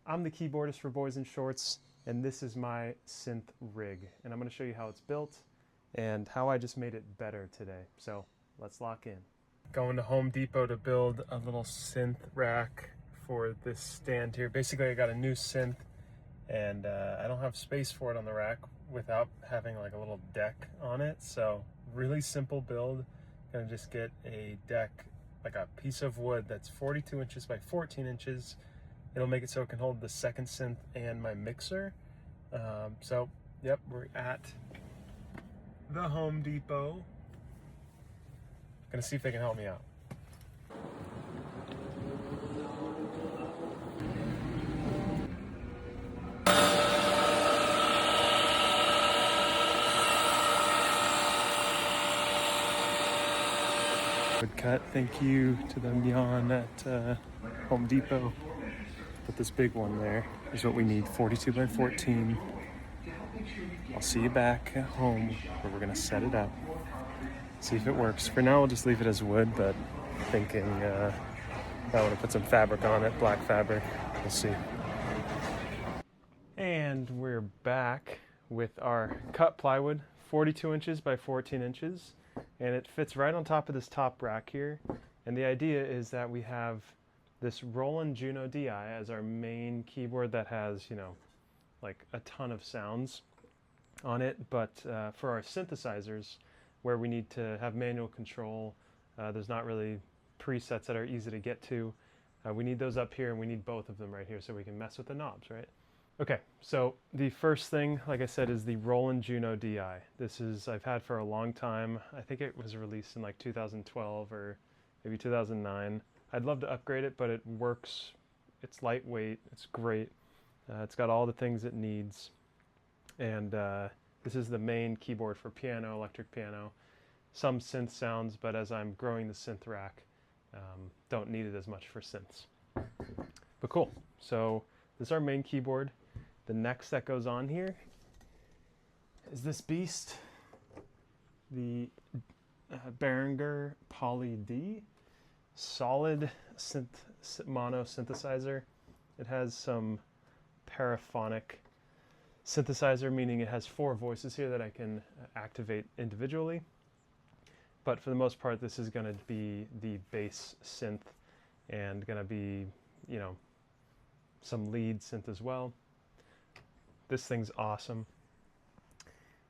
I'm the keyboardist for Boys in Shorts, and this is my synth rig. And I'm going to show you how it's built and how I just made it better today. So let's lock in. Going to Home Depot to build a little synth rack for this stand here. Basically, I got a new synth, and I don't have space for it on the rack without having like a little deck on it. So really simple build. Gonna just get a deck, like a piece of wood that's 42 inches by 14 inches. It'll make it so it can hold the second synth and my mixer. So, yep, we're at the Home Depot. Gonna see if they can help me out. Good cut. Thank you to the Neon at Home Depot. Put this big one there is what we need, 42 by 14. I'll see you back at home where we're gonna set it up. See if it works. For now, we'll just leave it as wood, but thinking I want to put some fabric on it, black fabric. We'll see. And we're back with our cut plywood, 42 inches by 14 inches. And it fits right on top of this top rack here. And the idea is that we have this Roland Juno DI as our main keyboard that has, you know, like a ton of sounds on it. But for our synthesizers, where we need to have manual control, there's not really presets that are easy to get to. We need those up here, and we need both of them right here so we can mess with the knobs, right? Okay, so the first thing, like I said, is the Roland Juno DI. This is, I've had for a long time. I think it was released in like 2012 or maybe 2009. I'd love to upgrade it, but it works. It's lightweight, it's great. It's got all the things it needs. And this is the main keyboard for piano, electric piano, some synth sounds, but as I'm growing the synth rack, don't need it as much for synths. But cool, so this is our main keyboard. The next that goes on here is this beast, the Behringer Poly D, solid mono synthesizer. It has some paraphonic synthesizer, meaning it has 4 voices here that I can activate individually. But for the most part, this is going to be the bass synth and going to be, you know, some lead synth as well. This thing's awesome.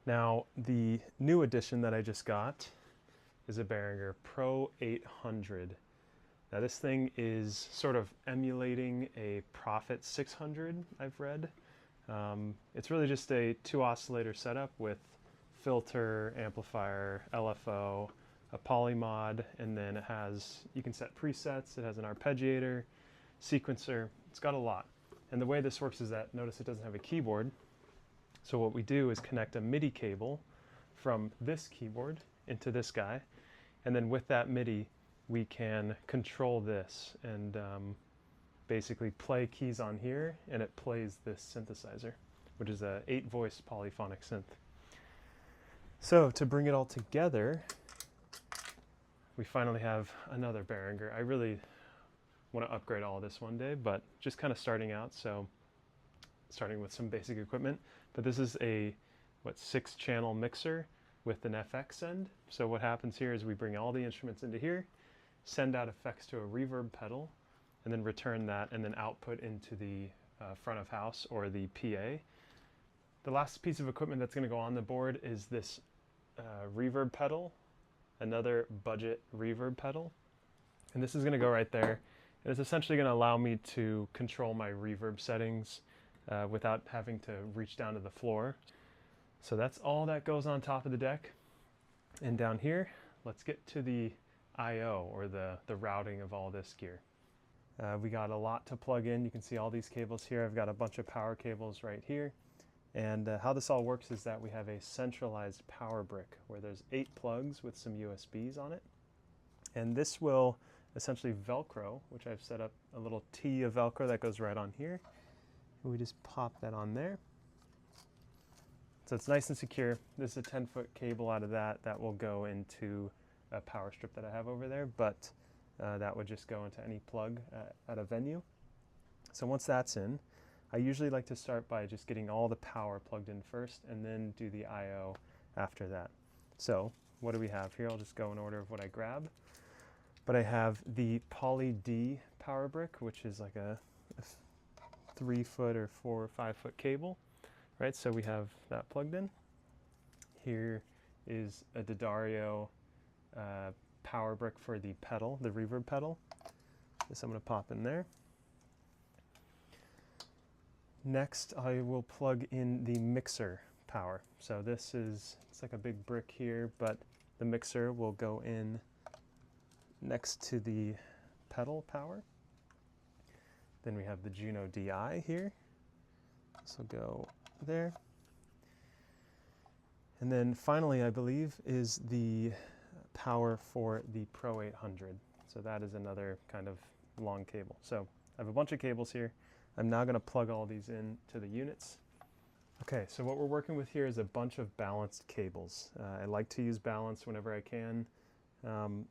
Now, the new edition that I just got is a Behringer Pro 800. Now, this thing is sort of emulating a Prophet 600, I've read. It's really just a 2 oscillator setup with filter, amplifier, LFO, a polymod, and then it has, you can set presets, it has an arpeggiator, sequencer, it's got a lot. And the way this works is that, notice it doesn't have a keyboard. So what we do is connect a MIDI cable from this keyboard into this guy, and then with that MIDI, we can control this and basically play keys on here, and it plays this synthesizer, which is a 8-voice polyphonic synth. So to bring it all together, we finally have another Behringer. I really want to upgrade all of this one day, but just kind of starting out, so starting with some basic equipment. But this is a 6-channel mixer with an FX end. So what happens here is we bring all the instruments into here, send out effects to a reverb pedal, and then return that, and then output into the front of house or the PA. The last piece of equipment that's going to go on the board is this reverb pedal, another budget reverb pedal, and this is going to go right there. And it's essentially going to allow me to control my reverb settings without having to reach down to the floor. So that's all that goes on top of the deck. And down here, let's get to the I/O, or the routing of all this gear. We got a lot to plug in. You can see all these cables here. I've got a bunch of power cables right here. And how this all works is that we have a centralized power brick where there's 8 plugs with some USBs on it. And this will essentially Velcro, which I've set up a little T of Velcro that goes right on here. And we just pop that on there. So it's nice and secure. This is a 10-foot cable out of that that will go into a power strip that I have over there, but that would just go into any plug at a venue. So once that's in, I usually like to start by just getting all the power plugged in first and then do the I/O after that. So what do we have here? I'll just go in order of what I grab. But I have the Poly D power brick, which is like a 3-foot or 4 or 5-foot cable, right? So we have that plugged in. Here is a D'Addario power brick for the pedal, the reverb pedal. This I'm going to pop in there. Next, I will plug in the mixer power. So this is, it's like a big brick here, but the mixer will go in next to the pedal power. Then we have the Juno DI here. This will go there. And then finally, I believe, is the power for the Pro 800. So that is another kind of long cable. So I have a bunch of cables here. I'm now going to plug all these in to the units. Okay, so what we're working with here is a bunch of balanced cables. I like to use balance whenever I can.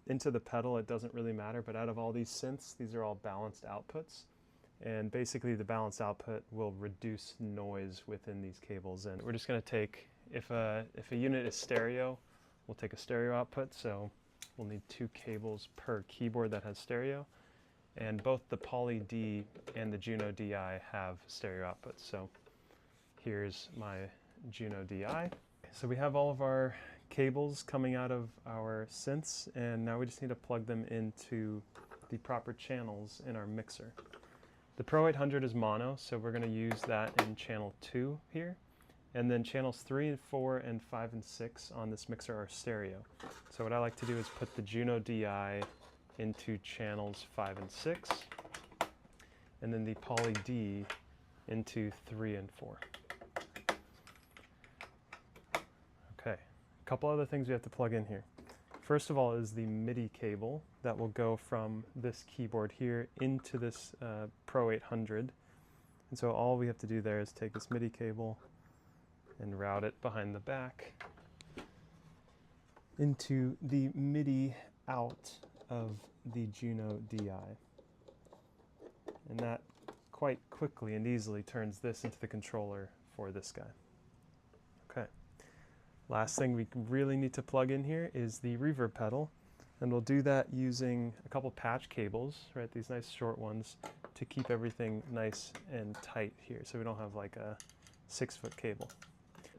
Into the pedal, it doesn't really matter, but out of all these synths, these are all balanced outputs. And basically the balanced output will reduce noise within these cables. And we're just going to take, if a unit is stereo, we'll take a stereo output. So we'll need 2 cables per keyboard that has stereo. And both the Poly D and the Juno DI have stereo outputs. So here's my Juno DI. So we have all of our cables coming out of our synths, and now we just need to plug them into the proper channels in our mixer. The Pro 800 is mono, so we're going to use that in channel 2 here. And then channels 3 and 4 and 5 and 6 on this mixer are stereo. So what I like to do is put the Juno DI into channels 5 and 6, and then the Poly D into 3 and 4. Okay, a couple other things we have to plug in here. First of all is the MIDI cable that will go from this keyboard here into this Pro 800. And so all we have to do there is take this MIDI cable and route it behind the back into the MIDI out of the Juno DI. And that quite quickly and easily turns this into the controller for this guy. Okay. Last thing we really need to plug in here is the reverb pedal, and we'll do that using a couple patch cables, right? These nice short ones to keep everything nice and tight here, so we don't have like a 6-foot cable.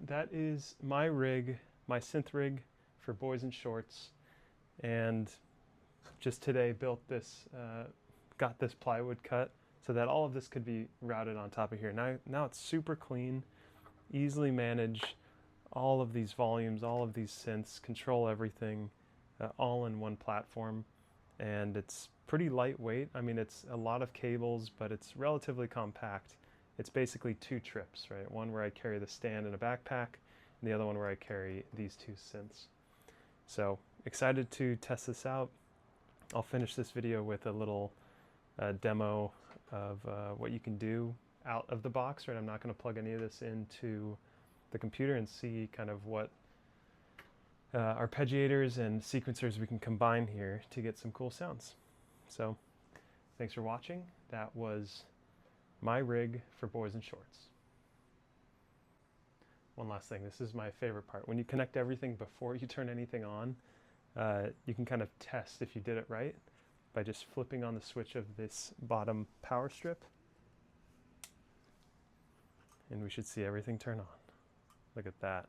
That is my rig, my synth rig for boys in shorts, and just today built this, got this plywood cut so that all of this could be routed on top of here. Now it's super clean, easily managed. All of these volumes, all of these synths, control everything, all in one platform, and it's pretty lightweight. I mean, it's a lot of cables, but it's relatively compact. It's basically 2 trips, right? One where I carry the stand in a backpack, and the other one where I carry these 2 synths. So excited to test this out. I'll finish this video with a little demo of what you can do out of the box, right? I'm not going to plug any of this into the computer and see kind of what arpeggiators and sequencers we can combine here to get some cool sounds. So thanks for watching. That was my rig for boys in shorts. One last thing, this is my favorite part. When you connect everything before you turn anything on, you can kind of test if you did it right by just flipping on the switch of this bottom power strip, and we should see everything turn on. Look at that.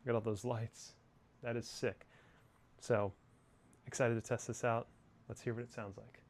Look at all those lights. That is sick. So, excited to test this out. Let's hear what it sounds like.